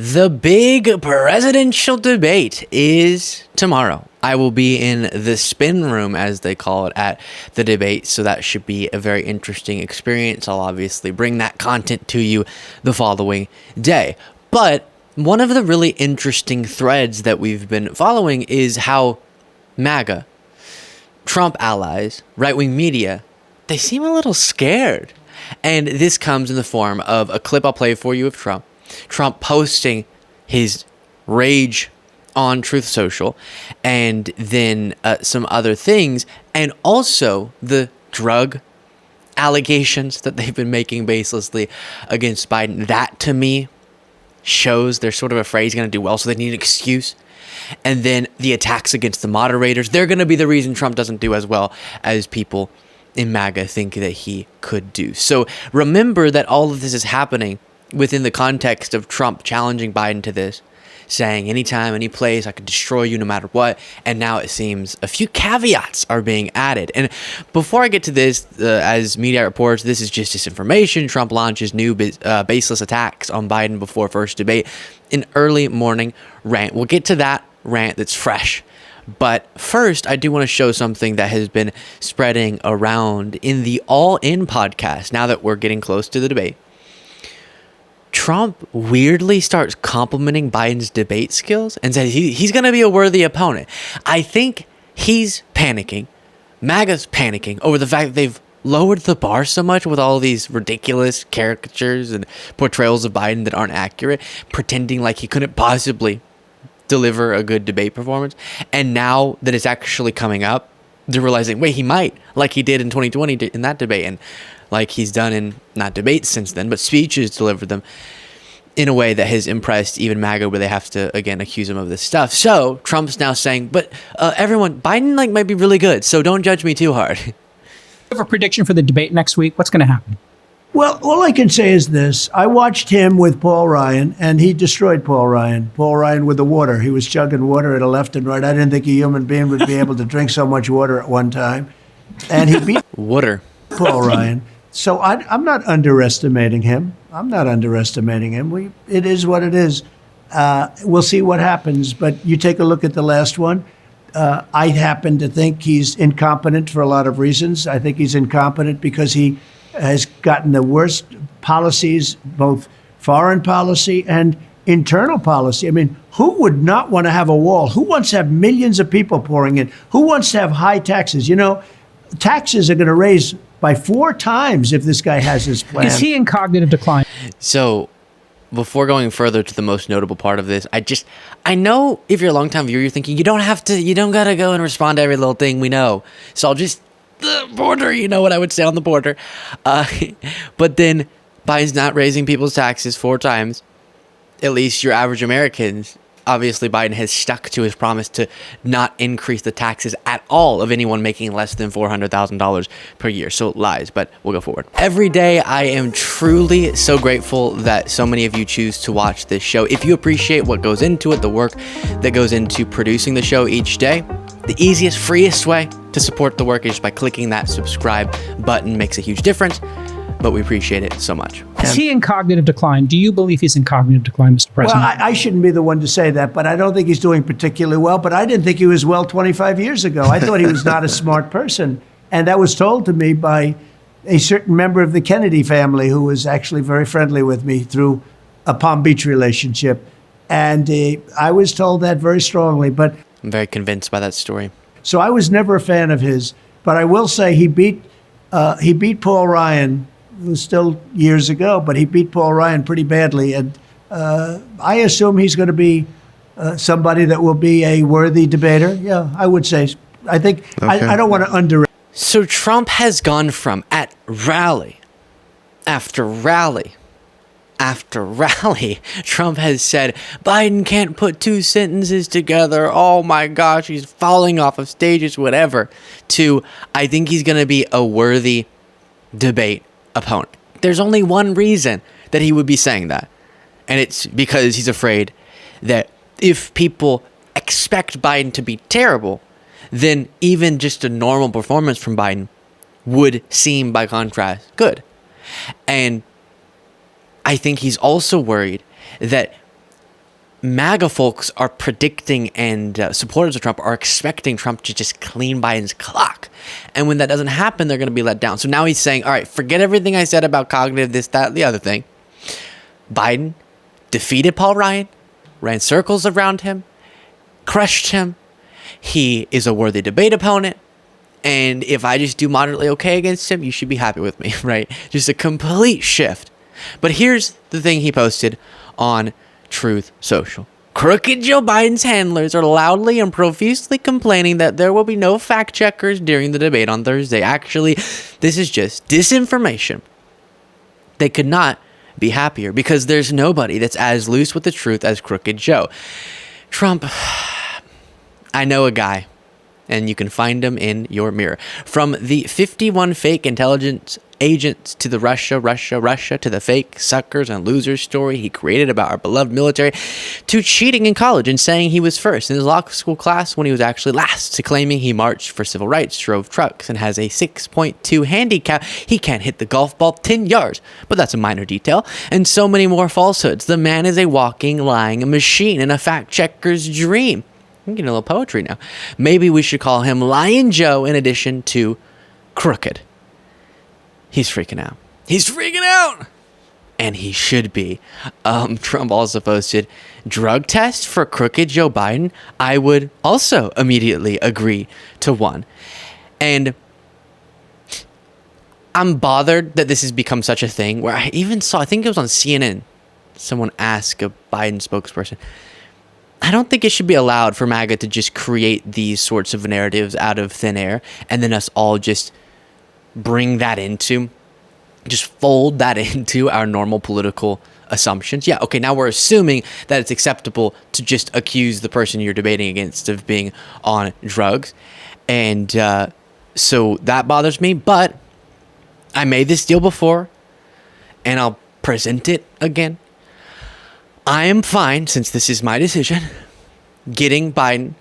The big presidential debate is tomorrow. I will be in the spin room, as they call it, at the debate, so that should be a very interesting experience. I'll obviously bring that content to you the following day. But one of the really interesting threads that we've been following is how MAGA, Trump allies, right-wing media, they seem a little scared. And this comes in the form of a clip I'll play for you of Trump posting his rage on Truth Social, and then some other things, and also the drug allegations that they've been making baselessly against Biden. That, to me, shows they're sort of afraid he's going to do well, so they need an excuse. And then the attacks against the moderators, they're going to be the reason Trump doesn't do as well as people in MAGA think that he could do. So remember that all of this is happening within the context of Trump challenging Biden to this, saying anytime, any place, I could destroy you no matter what. And now it seems a few caveats are being added. And before I get to this, as media reports, this is just disinformation. Trump launches new baseless attacks on Biden before first debate, an early morning rant. We'll get to that rant that's fresh. But first, I do want to show something that has been spreading around in the All In podcast now that we're getting close to the debate. Trump weirdly starts complimenting Biden's debate skills and says he's going to be a worthy opponent. I think he's panicking. MAGA's panicking over the fact that they've lowered the bar so much with all these ridiculous caricatures and portrayals of Biden that aren't accurate, pretending like he couldn't possibly deliver a good debate performance. And now that it's actually coming up, they're realizing, wait, he might, like he did in 2020 in that debate, and like he's done in, not debates since then, but speeches, delivered them in a way that has impressed even MAGA, where they have to, again, accuse him of this stuff. So Trump's now saying, but everyone, Biden might be really good, so don't judge me too hard. You have a prediction for the debate next week? What's going to happen? Well, all I can say is this. I watched him with Paul Ryan, and he destroyed Paul Ryan. Paul Ryan with the water. He was chugging water at a left and right. I didn't think a human being would be able to drink so much water at one time. And he beat Water. Paul Ryan. So I'm not underestimating him. It is what it is. We'll see what happens. But you take a look at the last one. I happen to think he's incompetent for a lot of reasons. I think he's incompetent because he has gotten the worst policies, both foreign policy and internal policy. I mean, who would not want to have a wall? Who wants to have millions of people pouring in? Who wants to have high taxes? You know, taxes are going to raise by 4 times if this guy has his plan. Is he in cognitive decline? So before going further to the most notable part of this, I know if you're a longtime viewer, you're thinking you don't got to go and respond to every little thing we know. So I'll just, the border, you know what I would say on the border. But then Biden's not raising people's taxes 4 times. At least your average Americans. Obviously, Biden has stuck to his promise to not increase the taxes at all of anyone making less than $400,000 per year. So lies, but we'll go forward. Every day, I am truly so grateful that so many of you choose to watch this show. If you appreciate what goes into it, the work that goes into producing the show each day, the easiest, freest way to support the work is just by clicking that subscribe button. Makes a huge difference, but we appreciate it so much. Is he in cognitive decline? Do you believe he's in cognitive decline, Mr. President? Well, I shouldn't be the one to say that, but I don't think he's doing particularly well. But I didn't think he was well 25 years ago. I thought he was not a smart person. And that was told to me by a certain member of the Kennedy family who was actually very friendly with me through a Palm Beach relationship. And I was told that very strongly. But I'm very convinced by that story. So I was never a fan of his. But I will say he beat Paul Ryan. It was still years ago, but he beat Paul Ryan pretty badly. And I assume he's going to be somebody that will be a worthy debater. Yeah, I would say. I think okay. I don't want to underrate. So Trump has gone from at rally after rally after rally, Trump has said, Biden can't put 2 sentences together. Oh my gosh, he's falling off of stages, whatever. To, I think he's going to be a worthy debate opponent. There's only one reason that he would be saying that. And it's because he's afraid that if people expect Biden to be terrible, then even just a normal performance from Biden would seem, by contrast, good. And I think he's also worried that MAGA folks are predicting and supporters of Trump are expecting Trump to just clean Biden's clock. And when that doesn't happen, they're going to be let down. So now he's saying, all right, forget everything I said about cognitive, this, that, the other thing. Biden defeated Paul Ryan, ran circles around him, crushed him. He is a worthy debate opponent. And if I just do moderately okay against him, you should be happy with me, right? Just a complete shift. But here's the thing he posted on Truth Social. Crooked Joe Biden's handlers are loudly and profusely complaining that there will be no fact checkers during the debate on Thursday. Actually, this is just disinformation. They could not be happier because there's nobody that's as loose with the truth as Crooked Joe. Trump, I know a guy, and you can find him in your mirror. From the 51 fake intelligence agents to the Russia to the fake suckers and losers story he created about our beloved military, to cheating in college and saying he was first in his law school class when he was actually last, to claiming he marched for civil rights, drove trucks, and has a 6.2 handicap. He can't hit the golf ball 10 yards, but that's a minor detail, and so many more falsehoods. The man is a walking, lying machine and a fact checker's dream. I'm getting a little poetry now. Maybe we should call him Lion Joe in addition to Crooked. He's freaking out. He's freaking out! And he should be. Trump also posted, drug test for Crooked Joe Biden? I would also immediately agree to one. And I'm bothered that this has become such a thing where I even saw, I think it was on CNN, someone asked a Biden spokesperson, I don't think it should be allowed for MAGA to just create these sorts of narratives out of thin air and then us all just fold that into our normal political assumptions. Yeah, okay, now we're assuming that it's acceptable to just accuse the person you're debating against of being on drugs. And so that bothers me, but I made this deal before and I'll present it again. I am fine, since this is my decision, getting Biden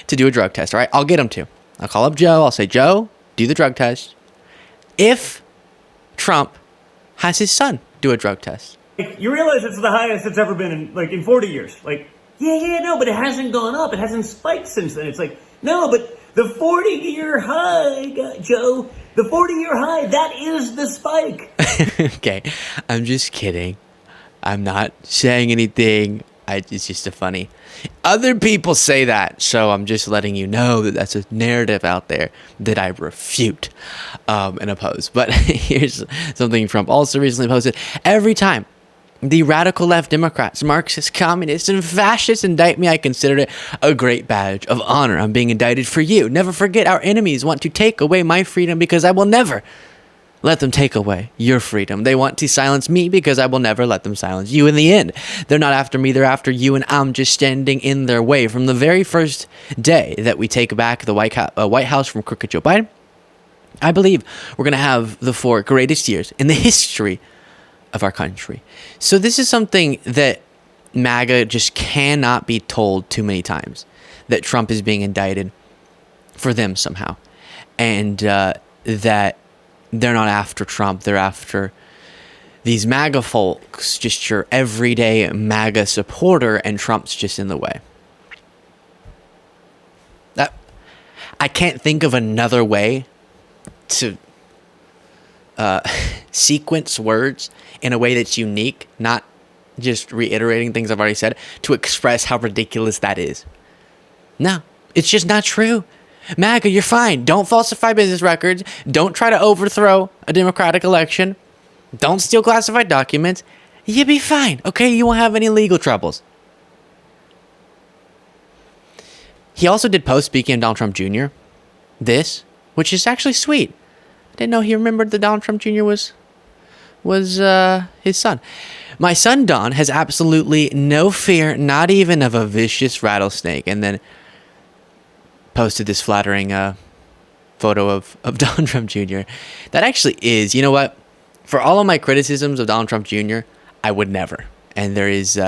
to do a drug test, all right? I'll get him to. I'll call up Joe. I'll say, Joe, do the drug test. If Trump has his son do a drug test. You realize it's the highest it's ever been in 40 years. No, but it hasn't gone up. It hasn't spiked since then. It's no, but the 40-year high, Joe, the 40-year high, that is the spike. Okay, I'm just kidding. I'm not saying anything. It's just a funny. Other people say that, so I'm just letting you know that that's a narrative out there that I refute and oppose. But here's something Trump also recently posted. Every time the radical left Democrats, Marxists, communists, and fascists indict me, I consider it a great badge of honor. I'm being indicted for you. Never forget, our enemies want to take away my freedom because I will never let them take away your freedom. They want to silence me because I will never let them silence you in the end. They're not after me, they're after you, and I'm just standing in their way. From the very first day that we take back the White House from Crooked Joe Biden, I believe we're going to have the 4 greatest years in the history of our country. So this is something that MAGA just cannot be told too many times, that Trump is being indicted for them somehow. And that they're not after Trump. They're after these MAGA folks, just your everyday MAGA supporter, and Trump's just in the way. I can't think of another way to sequence words in a way that's unique, not just reiterating things I've already said, to express how ridiculous that is. No, it's just not true. MAGA, you're fine. Don't falsify business records. Don't try to overthrow a democratic election. Don't steal classified documents. You'll be fine, okay? You won't have any legal troubles. He also did post, speaking of Donald Trump Jr., this, which is actually sweet. I didn't know he remembered that Donald Trump Jr. was his son. My son, Don, has absolutely no fear, not even of a vicious rattlesnake. And then posted this flattering photo of Donald Trump Jr. That actually is, you know what? For all of my criticisms of Donald Trump Jr., I would never. And there's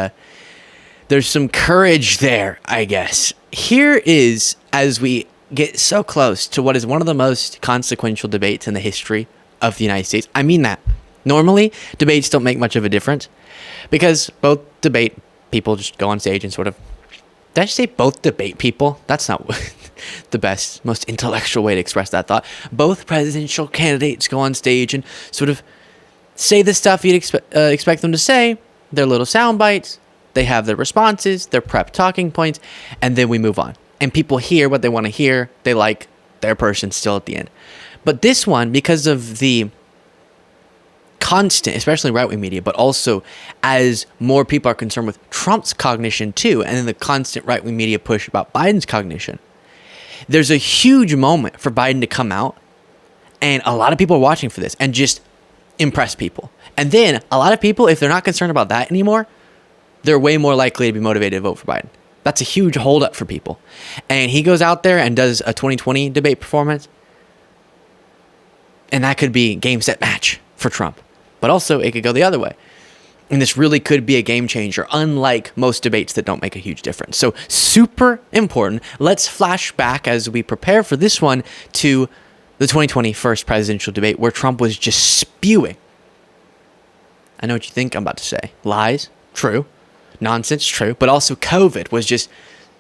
some courage there, I guess. Here is, as we get so close to what is one of the most consequential debates in the history of the United States. I mean that. Normally, debates don't make much of a difference because both debate people just go on stage and sort of, did I just say both debate people? That's not the best, most intellectual way to express that thought. Both presidential candidates go on stage and sort of say the stuff you'd expect them to say, their little sound bites. They have their responses, their prep talking points, and then we move on. And people hear what they want to hear. They like their person still at the end. But this one, because of the constant, especially right-wing media, but also as more people are concerned with Trump's cognition too, and then the constant right-wing media push about Biden's cognition, there's a huge moment for Biden to come out, and a lot of people are watching for this and just impress people. And then a lot of people, if they're not concerned about that anymore, they're way more likely to be motivated to vote for Biden. That's a huge holdup for people. And he goes out there and does a 2020 debate performance, and that could be game, set, match for Trump. But also, it could go the other way. And this really could be a game changer, unlike most debates that don't make a huge difference. So, super important. Let's flash back as we prepare for this one to the 2020 first presidential debate, where Trump was just spewing. I know what you think I'm about to say. Lies, true. Nonsense, true. But also COVID was just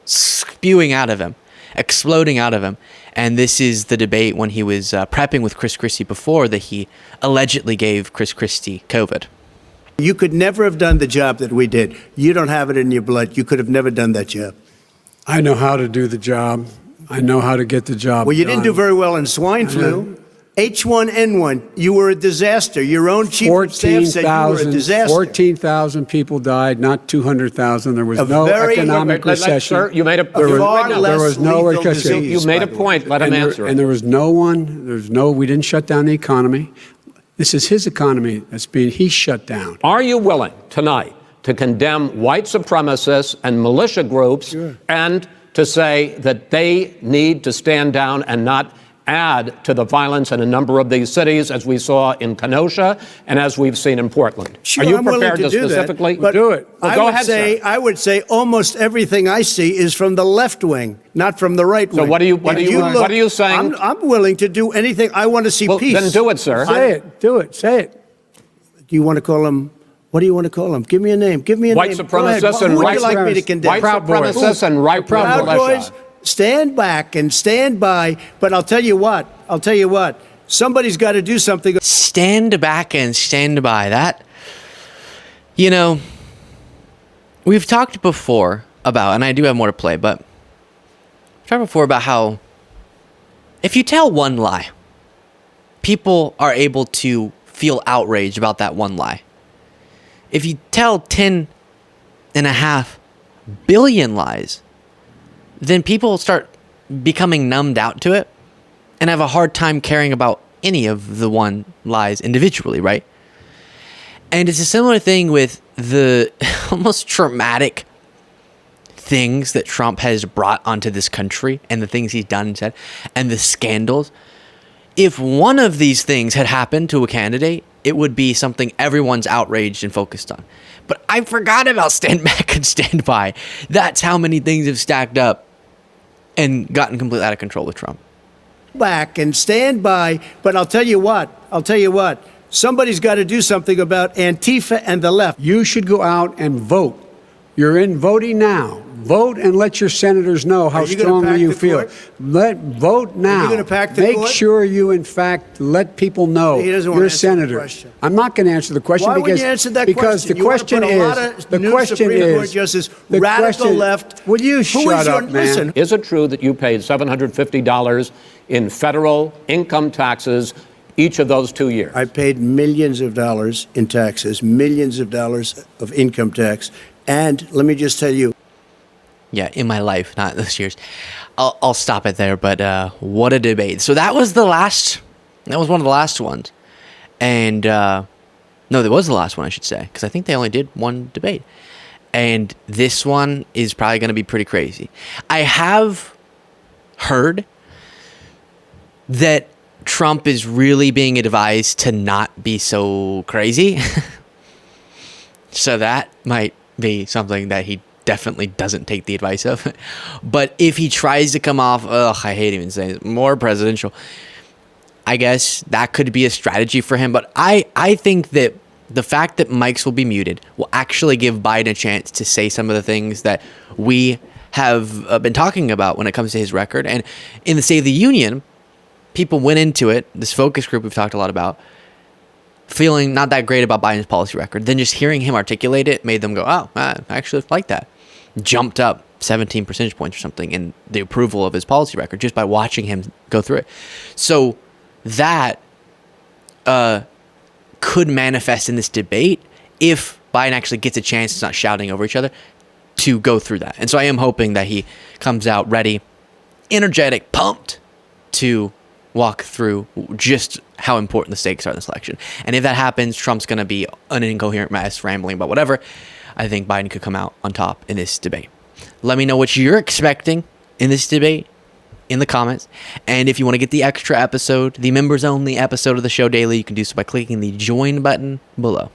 spewing out of him, exploding out of him. And this is the debate when he was prepping with Christie before that he allegedly gave Christie COVID. You could never have done the job that we did. You don't have it in your blood. You could have never done that job. I know how to do the job. I know how to get the job Well, you done. didn't do very well in swine flu. H1N1, you were a disaster. Your own chief of staff said you were a disaster. 14,000 people died, not 200,000. There was no economic recession. Sir, you made a There was no recession. You made a point. Let him answer. And there was we didn't shut down the economy. This is his economy he's shut down. Are you willing tonight to condemn white supremacists and militia groups and to say that they need to stand down and not add to the violence in a number of these cities, as we saw in Kenosha and as we've seen in Portland? Sure, Are you I'm willing prepared to do specifically that, do it? Well, go ahead, sir. I would say almost everything I see is from the left wing, not from the right wing. So what are you saying? I'm willing to do anything. I want to see Well, peace. then do it, sir. Say it. Do it. Say it. Do you want to call him? What do you want to call him? Give me a name. Give me a White name. supremacists Who and would right you like me to condemn? White supremacists and right Proud militia. Boys, stand back and stand by. But I'll tell you what. Somebody's got to do something. Stand back and stand by. That, we've talked before about, and I do have more to play, but we've talked before about how if you tell one lie, people are able to feel outraged about that one lie. If you tell 10.5 billion lies, then people start becoming numbed out to it and have a hard time caring about any of the one lies individually, right? And it's a similar thing with the almost traumatic things that Trump has brought onto this country and the things he's done and said and the scandals. If one of these things had happened to a candidate, it would be something everyone's outraged and focused on. But I forgot about stand back and stand by. That's how many things have stacked up and gotten completely out of control with Trump. Back and stand by. But I'll tell you what. Somebody's got to do something about Antifa and the left. You should go out and vote. You're in voting now. Vote and let your senators know how strongly you feel. Vote now. Are you gonna pack the Make court? sure you, in fact, let people know He doesn't want to you're a answer the senator. question. I'm not going to answer the question Why because wouldn't you answer that because question? the question You want to put a lot is of the new question Supreme Court is justices, the radical question- left. Will you Who shut is your- up, man? listen. Is it true that you paid $750 in federal income taxes each of those 2 years? I paid millions of dollars in taxes, millions of dollars of income tax. And let me just tell you, Yeah, in my life, not this year's. I'll stop it there, but what a debate. So that was one of the last ones. And, no, that was the last one, I should say, because I think they only did one debate. And this one is probably going to be pretty crazy. I have heard that Trump is really being advised to not be so crazy. So that might be something that he definitely doesn't take the advice of. But if he tries to come off, I hate even saying it, more presidential, I guess that could be a strategy for him. But I think that the fact that mics will be muted will actually give Biden a chance to say some of the things that we have been talking about when it comes to his record. And in the State of the Union, people went into it, this focus group we've talked a lot about, feeling not that great about Biden's policy record. Then just hearing him articulate it made them go, oh, I actually like that. Jumped up 17 percentage points or something in the approval of his policy record just by watching him go through it. So that could manifest in this debate if Biden actually gets a chance, it's not shouting over each other, to go through that. And so I am hoping that he comes out ready, energetic, pumped to walk through just how important the stakes are in this election. And if that happens, Trump's going to be an incoherent mess, rambling about whatever. I think Biden could come out on top in this debate. Let me know what you're expecting in this debate in the comments. And if you want to get the extra episode, the members only episode of the show daily, you can do so by clicking the join button below.